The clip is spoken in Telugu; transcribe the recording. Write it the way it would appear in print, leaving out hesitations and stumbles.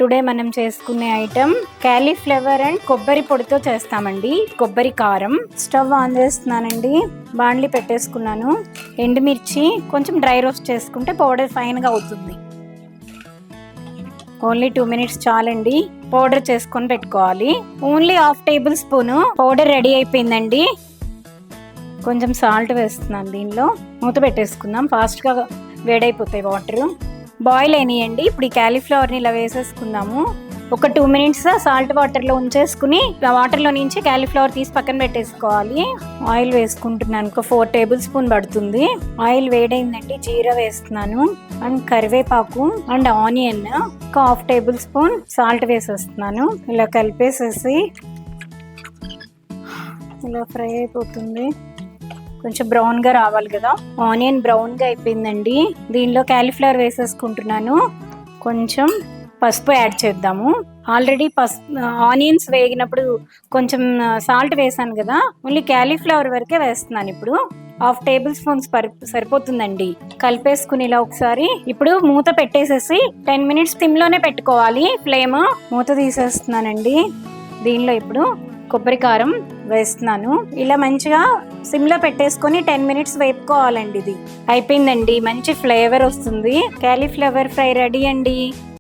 టుడే మనం చేసుకునే ఐటమ్ క్యాలీఫ్లవర్ అండ్ కొబ్బరి పొడితో చేస్తామండి. కొబ్బరి కారం. స్టవ్ ఆన్ చేస్తున్నానండి. బాండ్లీ పెట్టేసుకున్నాను. ఎండుమిర్చి కొంచెం డ్రై రోస్ట్ చేసుకుంటే పౌడర్ ఫైన్ గా అవుతుంది. ఓన్లీ 2 minutes చాలండి. పౌడర్ చేసుకొని పెట్టుకోవాలి. Only half table spoon powder ready అయిపోయిందండి. కొంచెం సాల్ట్ వేస్తున్నాను. దీనిలో మూత పెట్టేసుకుందాం. ఫాస్ట్ గా వేడైపోతాయి వాటర్. బాయిల్ అయినాయండి. ఇప్పుడు ఈ క్యాలీఫ్లవర్ని ఇలా వేసేసుకుందాము. ఒక 2 minutes సాల్ట్ వాటర్లో ఉంచేసుకుని వాటర్లో నుంచి క్యాలీఫ్లవర్ తీసి పక్కన పెట్టేసుకోవాలి. ఆయిల్ వేసుకుంటున్నాను. ఒక 4 tablespoons పడుతుంది. ఆయిల్ వేడైందండి. జీరా వేస్తున్నాను అండ్ కరివేపాకు అండ్ ఆనియన్ ఒక 1/2 tablespoon సాల్ట్ వేసేస్తున్నాను. ఇలా కలిపేసేసి ఇలా ఫ్రై అయిపోతుంది. కొంచెం బ్రౌన్ గా రావాలి కదా. ఆనియన్ బ్రౌన్ గా అయిపోయిందండి. దీనిలో క్యాలీఫ్లవర్ వేసేసుకుంటున్నాను. కొంచెం పసుపు యాడ్ చేద్దాము. ఆల్రెడీ ఆనియన్స్ వేగినప్పుడు కొంచెం సాల్ట్ వేసాను కదా. ఓన్లీ క్యాలీఫ్లవర్ వరకే వేస్తున్నాను. ఇప్పుడు 1/2 tablespoons సరిపోతుందండి. కలిపేసుకుని ఇలా ఒకసారి ఇప్పుడు మూత పెట్టేసేసి 10 minutes సిమ్ లోనే పెట్టుకోవాలి ఫ్లేమ్. మూత తీసేస్తున్నానండి. దీనిలో ఇప్పుడు కొబ్బరి కారం వేస్తున్నాను. ఇలా మంచిగా సిమ్ లో పెట్టేసుకొని 10 minutes వేపుకోవాలండి. ఇది అయిపోయిందండి. మంచి ఫ్లేవర్ వస్తుంది. క్యాలీఫ్లవర్ ఫ్రై రెడీ అండి.